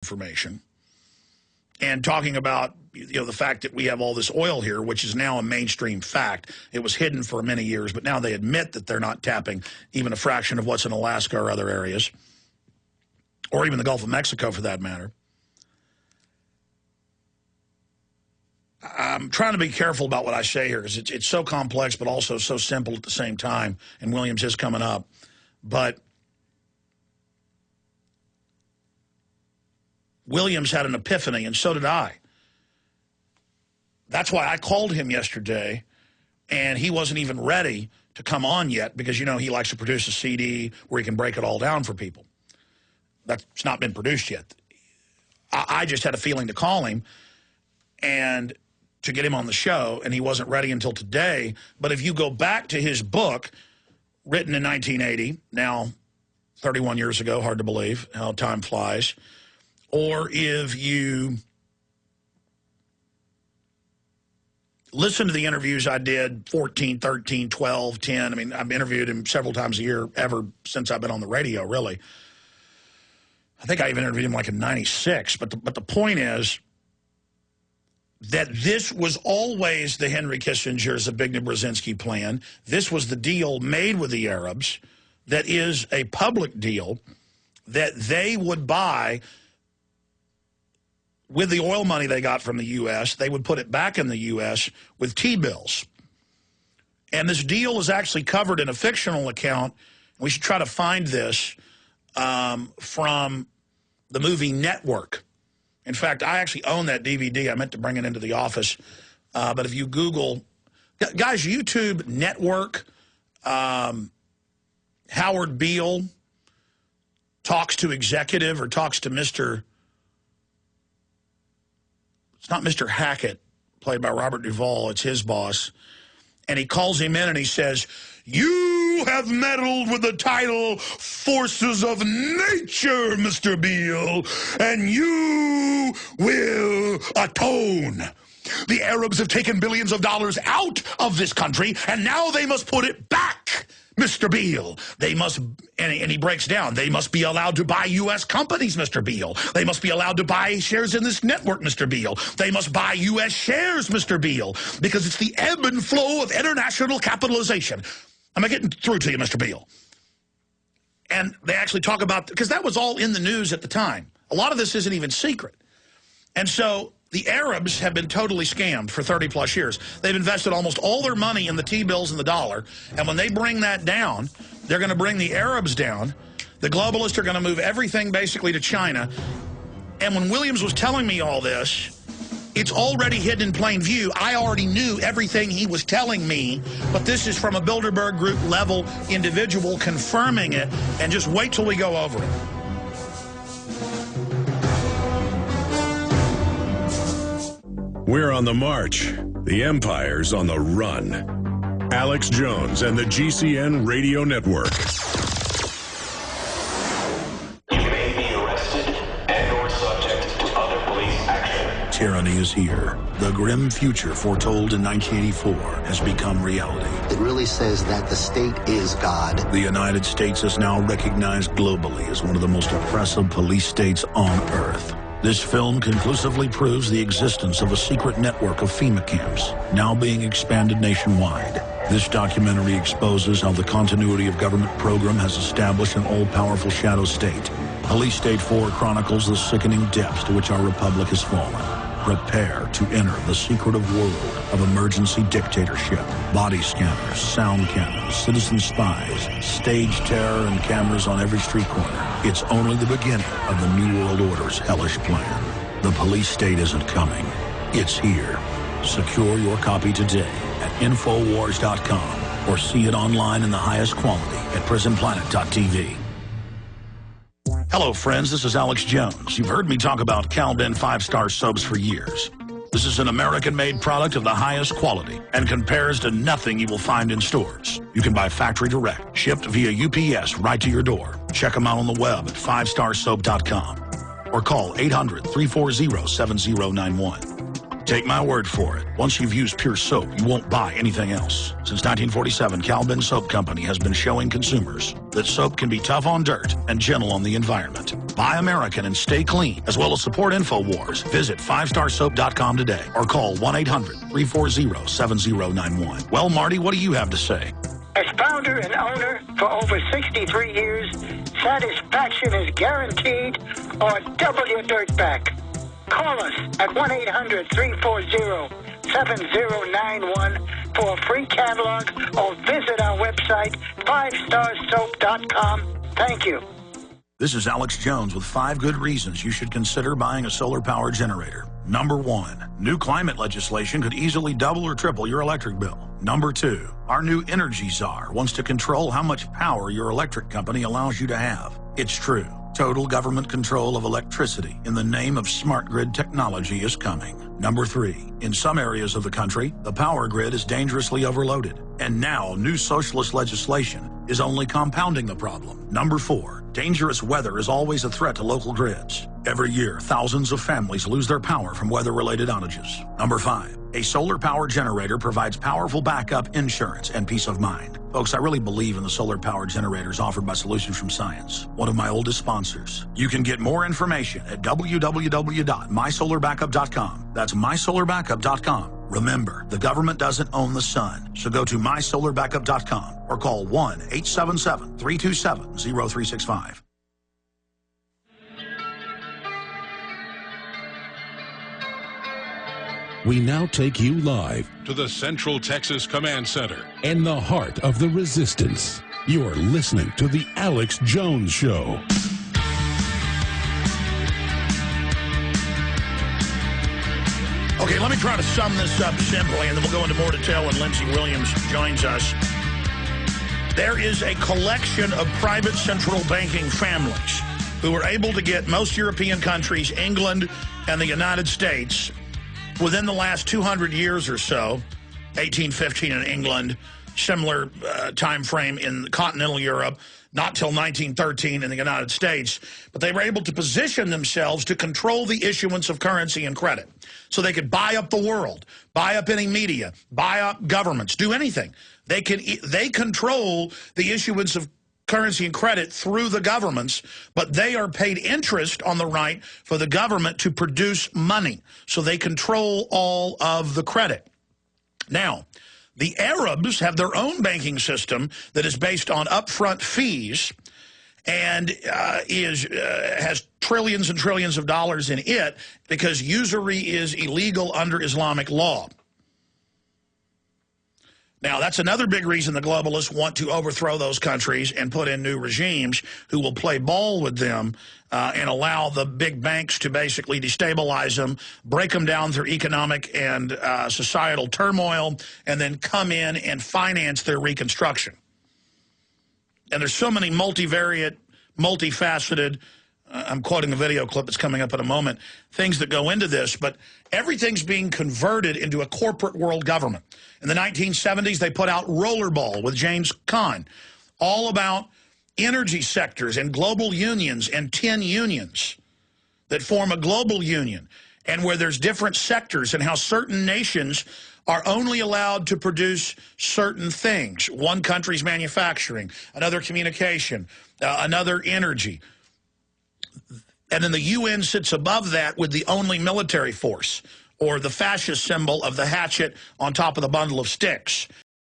information and talking about, the fact that we have all this oil here, which is now a mainstream fact. It was hidden for many years, but now they admit that they're not tapping even a fraction of what's in Alaska or other areas, or even the Gulf of Mexico for that matter. I'm trying to be careful about what I say here because it's so complex but also so simple at the same time, and Williams is coming up. But Williams had an epiphany, and so did I. That's why I called him yesterday, and he wasn't even ready to come on yet because, he likes to produce a CD where he can break it all down for people. That's not been produced yet. I just had a feeling to call him and to get him on the show, and he wasn't ready until today. But if you go back to his book, written in 1980, now 31 years ago, hard to believe how time flies, or if you listen to the interviews I did 14, 13, 12, 10. I mean, I've interviewed him several times a year ever since I've been on the radio, really. I think I even interviewed him like in 96. But the point is that this was always the Henry Kissinger's Zbigniew Brzezinski plan. This was the deal made with the Arabs that is a public deal that they would buy with the oil money they got from the U.S., they would put it back in the U.S. with T-bills. And this deal is actually covered in a fictional account. We should try to find this from the movie Network. In fact, I actually own that DVD. I meant to bring it into the office. But if you Google, guys, YouTube Network, Howard Beale talks to executive or talks to Mr. It's not Mr. Hackett, played by Robert Duvall. It's his boss. And he calls him in and he says, "You have meddled with the tidal forces of nature, Mr. Beale, and you will atone. The Arabs have taken billions of dollars out of this country, and now they must put it back, Mr. Beale. They must," and he breaks down, "they must be allowed to buy U.S. companies, Mr. Beale. They must be allowed to buy shares in this network, Mr. Beale. They must buy U.S. shares, Mr. Beale, because it's the ebb and flow of international capitalization." Am I getting through to you, Mr. Beale? And they actually talk about, because that was all in the news at the time. A lot of this isn't even secret. And so the Arabs have been totally scammed for 30-plus years. They've invested almost all their money in the T-bills and the dollar, and when they bring that down, they're going to bring the Arabs down. The globalists are going to move everything basically to China. And when Williams was telling me all this, it's already hidden in plain view. I already knew everything he was telling me, but this is from a Bilderberg Group level individual confirming it, and just wait till we go over it. We're on the march. The empire's on the run. Alex Jones and the GCN Radio Network. You may be arrested and/or subject to other police action. Tyranny is here. The grim future foretold in 1984 has become reality. It really says that the state is God. The United States is now recognized globally as one of the most oppressive police states on Earth. This film conclusively proves the existence of a secret network of FEMA camps, now being expanded nationwide. This documentary exposes how the continuity of government program has established an all-powerful shadow state. Police State 4 chronicles the sickening depths to which our republic has fallen. Prepare to enter the secretive world of emergency dictatorship. Body scanners, sound cannons, citizen spies, stage terror, and cameras on every street corner. It's only the beginning of the New World Order's hellish plan. The police state isn't coming. It's here. Secure your copy today at Infowars.com or see it online in the highest quality at PrisonPlanet.tv. Hello, friends. This is Alex Jones. You've heard me talk about Cal-Ben 5-star soaps for years. This is an American-made product of the highest quality and compares to nothing you will find in stores. You can buy factory direct, shipped via UPS right to your door. Check them out on the web at 5starsoap.com or call 800-340-7091. Take my word for it. Once you've used Pure Soap, you won't buy anything else. Since 1947, Calvin Soap Company has been showing consumers that soap can be tough on dirt and gentle on the environment. Buy American and stay clean, as well as support InfoWars. Visit 5starsoap.com today or call 1-800-340-7091. Well, Marty, what do you have to say? As founder and owner for over 63 years, satisfaction is guaranteed or double your dirt back. Call us at 1-800-340-7091 for a free catalog or visit our website, 5starsoap.com. Thank you. This is Alex Jones with 5 good reasons you should consider buying a solar power generator. Number 1, new climate legislation could easily double or triple your electric bill. Number 2, our new energy czar wants to control how much power your electric company allows you to have. It's true. Total government control of electricity in the name of smart grid technology is coming. Number 3, in some areas of the country, the power grid is dangerously overloaded. And now, new socialist legislation is only compounding the problem. Number 4, dangerous weather is always a threat to local grids. Every year, thousands of families lose their power from weather-related outages. Number 5, a solar power generator provides powerful backup insurance and peace of mind. Folks, I really believe in the solar power generators offered by Solutions from Science, one of my oldest sponsors. You can get more information at www.mysolarbackup.com. That's mysolarbackup.com. Remember, the government doesn't own the sun, so go to mysolarbackup.com or call 1-877-327-0365. We now take you live To the Central Texas Command Center. in the heart of the resistance. You're listening to The Alex Jones Show. Okay, let me try to sum this up simply, and then we'll go into more detail when Lindsay Williams joins us. There is a collection of private central banking families who were able to get most European countries, England, and the United States, within the last 200 years or so, 1815 in England, similar time frame in continental Europe, not till 1913 in the United States, but they were able to position themselves to control the issuance of currency and credit. So they could buy up the world, buy up any media, buy up governments, do anything. They control the issuance of currency and credit through the governments, but they are paid interest on the right for the government to produce money. So they control all of the credit. Now, the Arabs have their own banking system that is based on upfront fees and has trillions and trillions of dollars in it because usury is illegal under Islamic law. Now, that's another big reason the globalists want to overthrow those countries and put in new regimes who will play ball with them and allow the big banks to basically destabilize them, break them down through economic and societal turmoil, and then come in and finance their reconstruction. And there's so many multivariate, multifaceted, I'm quoting a video clip that's coming up in a moment, things that go into this, but everything's being converted into a corporate world government. In the 1970s, they put out Rollerball with James Caan, all about energy sectors and global unions and 10 unions that form a global union, and where there's different sectors and how certain nations are only allowed to produce certain things. One country's manufacturing, another communication, another energy. And then the UN sits above that with the only military force, or the fascist symbol of the hatchet on top of the bundle of sticks.